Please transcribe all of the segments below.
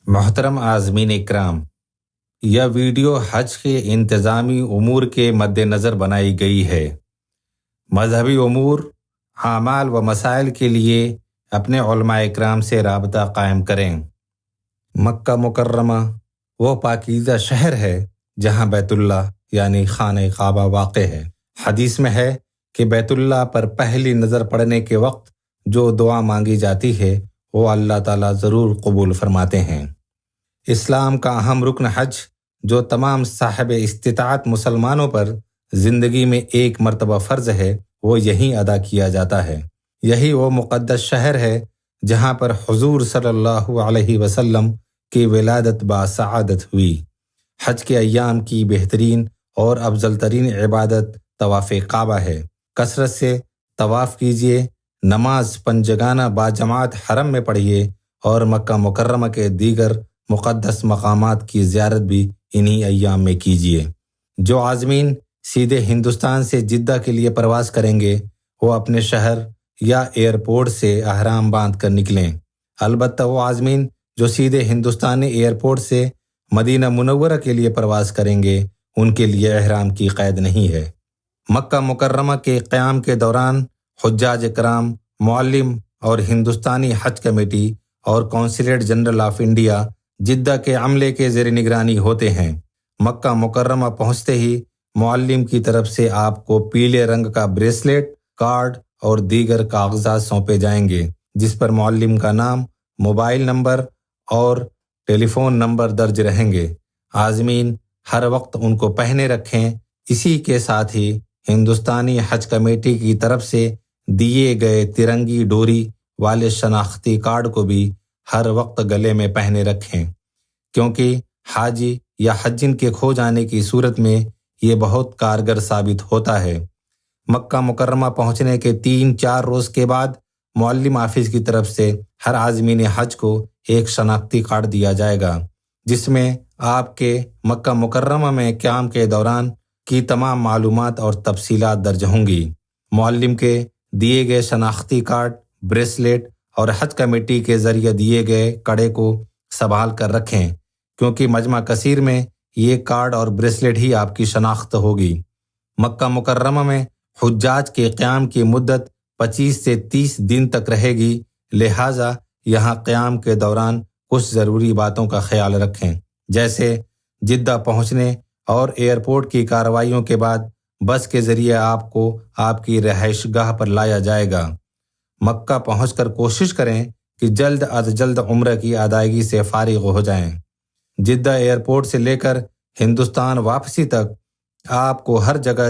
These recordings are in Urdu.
محترم عازمین اکرام، یہ ویڈیو حج کے انتظامی امور کے مد نظر بنائی گئی ہے۔ مذہبی امور، اعمال و مسائل کے لیے اپنے علماء اکرام سے رابطہ قائم کریں۔ مکہ مکرمہ وہ پاکیزہ شہر ہے جہاں بیت اللہ یعنی خانہ کعبہ واقع ہے۔ حدیث میں ہے کہ بیت اللہ پر پہلی نظر پڑنے کے وقت جو دعا مانگی جاتی ہے وہ اللہ تعالیٰ ضرور قبول فرماتے ہیں۔ اسلام کا اہم رکن حج، جو تمام صاحب استطاعت مسلمانوں پر زندگی میں ایک مرتبہ فرض ہے، وہ یہیں ادا کیا جاتا ہے۔ یہی وہ مقدس شہر ہے جہاں پر حضور صلی اللہ علیہ وسلم کی ولادت باسعادت ہوئی۔ حج کے ایام کی بہترین اور افضل ترین عبادت طواف کعبہ ہے۔ کثرت سے طواف کیجیے، نماز پنجگانہ باجماعت حرم میں پڑھیے اور مکہ مکرمہ کے دیگر مقدس مقامات کی زیارت بھی انہی ایام میں کیجیے۔ جو عازمین سیدھے ہندوستان سے جدہ کے لیے پرواز کریں گے وہ اپنے شہر یا ایئرپورٹ سے احرام باندھ کر نکلیں۔ البتہ وہ عازمین جو سیدھے ہندوستانی ایئرپورٹ سے مدینہ منورہ کے لیے پرواز کریں گے ان کے لیے احرام کی قید نہیں ہے۔ مکہ مکرمہ کے قیام کے دوران حجاج کرام، معلم اور ہندوستانی حج کمیٹی اور consulate general of India Jeddah کے عملے کے زیر نگرانی ہوتے ہیں۔ مکہ مکرمہ پہنچتے ہی معلم کی طرف سے آپ کو پیلے رنگ کا بریسلیٹ، کارڈ اور دیگر کاغذات سونپے جائیں گے جس پر معلم کا نام، موبائل نمبر اور ٹیلی فون نمبر درج رہیں گے۔ عازمین ہر وقت ان کو پہنے رکھیں۔ اسی کے ساتھ ہی ہندوستانی حج کمیٹی کی طرف سے دیے گئے ترنگی ڈوری والے شناختی کارڈ کو بھی ہر وقت گلے میں پہنے رکھیں، کیونکہ حاجی یا حجین کے کھو جانے کی صورت میں یہ بہت کارگر ثابت ہوتا ہے۔ مکہ مکرمہ پہنچنے کے 3-4 روز کے بعد معلم آفس کی طرف سے ہر عازمین حج کو ایک شناختی کارڈ دیا جائے گا جس میں آپ کے مکہ مکرمہ میں قیام کے دوران کی تمام معلومات اور تفصیلات درج ہوں گی۔ معلم کے دیے گئے شناختی کارڈ، بریسلیٹ اور حج کمیٹی کے ذریعے دیے گئے کڑے کو سنبھال کر رکھیں، کیونکہ مجمع کثیر میں یہ کارڈ اور بریسلیٹ ہی آپ کی شناخت ہوگی۔ مکہ مکرمہ میں حجاج کے قیام کی مدت 25 سے 30 دن تک رہے گی، لہٰذا یہاں قیام کے دوران کچھ ضروری باتوں کا خیال رکھیں، جیسے جدہ پہنچنے اور ایئرپورٹ کی کارروائیوں کے بعد بس کے ذریعے آپ کو آپ کی رہائش گاہ پر لایا جائے گا۔ مکہ پہنچ کر کوشش کریں کہ جلد از جلد عمرہ کی ادائیگی سے فارغ ہو جائیں۔ جدہ ایئرپورٹ سے لے کر ہندوستان واپسی تک آپ کو ہر جگہ،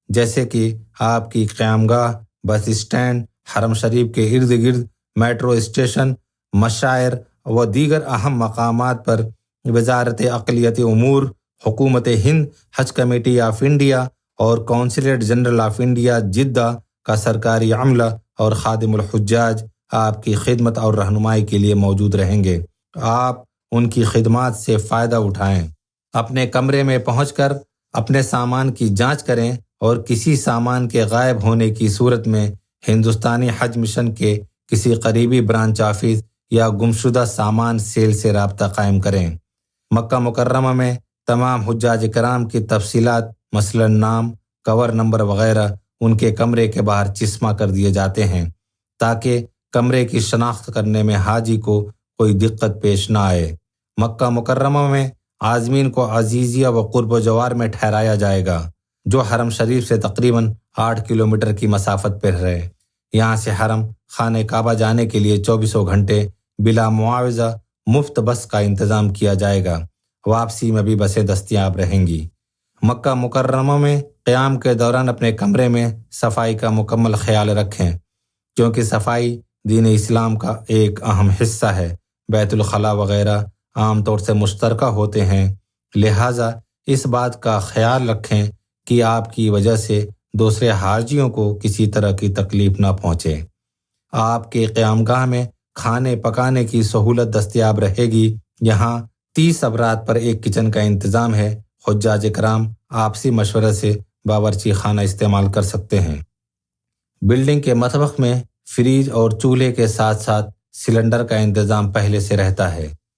جیسے کہ آپ کی قیام گاہ، بس اسٹینڈ، حرم شریف کے ارد گرد میٹرو اسٹیشن، مشاعر و دیگر اہم مقامات پر وزارت اقلیتی امور، حکومت ہند، حج کمیٹی آف انڈیا اور consulate general of India Jeddah کا سرکاری عملہ اور خادم الحجاج آپ کی خدمت اور رہنمائی کے لیے موجود رہیں گے۔ آپ ان کی خدمات سے فائدہ اٹھائیں۔ اپنے کمرے میں پہنچ کر اپنے سامان کی جانچ کریں اور کسی سامان کے غائب ہونے کی صورت میں ہندوستانی حج مشن کے کسی قریبی برانچ آفس یا گمشدہ سامان سیل سے رابطہ قائم کریں۔ مکہ مکرمہ میں تمام حجاج کرام کی تفصیلات، مثلا نام، کور نمبر وغیرہ ان کے کمرے کے باہر چسپاں کر دیے جاتے ہیں تاکہ کمرے کی شناخت کرنے میں حاجی کو کوئی دقت پیش نہ آئے۔ مکہ مکرمہ میں عازمین کو عزیزیہ و قرب و جوار میں ٹھہرایا جائے گا جو حرم شریف سے تقریباً 8 کلومیٹر کی مسافت پر ہے۔ یہاں سے حرم خانہ کعبہ جانے کے لیے 24 گھنٹے بلا معاوضہ مفت بس کا انتظام کیا جائے گا۔ واپسی میں بھی بسیں دستیاب رہیں گی۔ مکہ مکرمہ میں قیام کے دوران اپنے کمرے میں صفائی کا مکمل خیال رکھیں، کیونکہ صفائی دین اسلام کا ایک اہم حصہ ہے۔ بیت الخلاء وغیرہ عام طور سے مشترکہ ہوتے ہیں، لہٰذا اس بات کا خیال رکھیں کہ آپ کی وجہ سے دوسرے حاجیوں کو کسی طرح کی تکلیف نہ پہنچے۔ آپ کے قیام گاہ میں کھانے پکانے کی سہولت دستیاب رہے گی۔ یہاں 30 افراد پر ایک کچن کا انتظام ہے۔ حجاج کرام آپسی مشورے سے باورچی خانہ استعمال کر سکتے ہیں۔ بلڈنگ کے مطبخ میں فریج اور چولہے کے ساتھ ساتھ سلنڈر کا انتظام پہلے سے رہتا ہے۔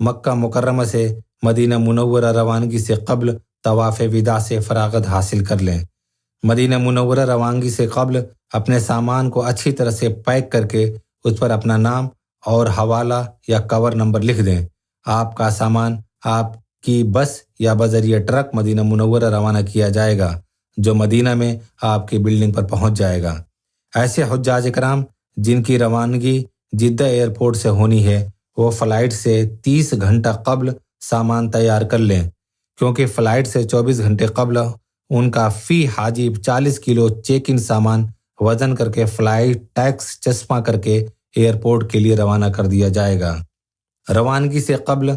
مکہ مکرمہ سے مدینہ منورہ روانگی سے قبل طواف وداع سے فراغت حاصل کر لیں۔ مدینہ منورہ روانگی سے قبل اپنے سامان کو اچھی طرح سے پیک کر کے اس پر اپنا نام اور حوالہ یا کور نمبر لکھ دیں۔ آپ کا سامان آپ کی بس یا بذریعہ ٹرک مدینہ منورہ روانہ کیا جائے گا، جو مدینہ میں آپ کی بلڈنگ پر پہنچ جائے گا۔ ایسے حجاج کرام جن کی روانگی جدہ ایئرپورٹ سے ہونی ہے، وہ فلائٹ سے 30 گھنٹہ قبل سامان تیار کر لیں، کیونکہ فلائٹ سے 24 گھنٹے قبل ان کا فی حاجی 40 کلو چیک ان سامان وزن کر کے فلائٹ ٹیکس چسپاں کر کے ایئرپورٹ کے لیے روانہ کر دیا جائے گا۔ روانگی سے قبل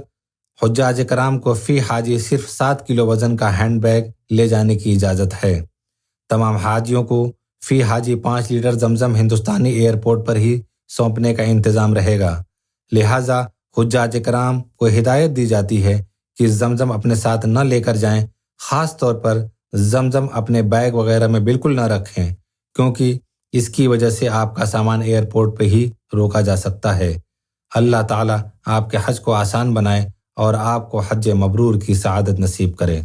حجاج کرام کو فی حاجی صرف 7 کلو وزن کا ہینڈ بیگ لے جانے کی اجازت ہے۔ تمام حاجیوں کو فی حاجی 5 لیٹر زمزم ہندوستانی ایئرپورٹ پر ہی سونپنے کا انتظام رہے گا، لہٰذا حجاج کرام کو ہدایت دی جاتی ہے کہ زمزم اپنے ساتھ نہ لے کر جائیں، خاص طور پر زمزم اپنے بیگ وغیرہ میں بالکل نہ رکھیں، کیونکہ اس کی وجہ سے آپ کا سامان ایئرپورٹ پہ ہی روکا جا سکتا ہے۔ اللہ تعالیٰ آپ کے حج کو آسان بنائے اور آپ کو حج مبرور کی سعادت نصیب کرے۔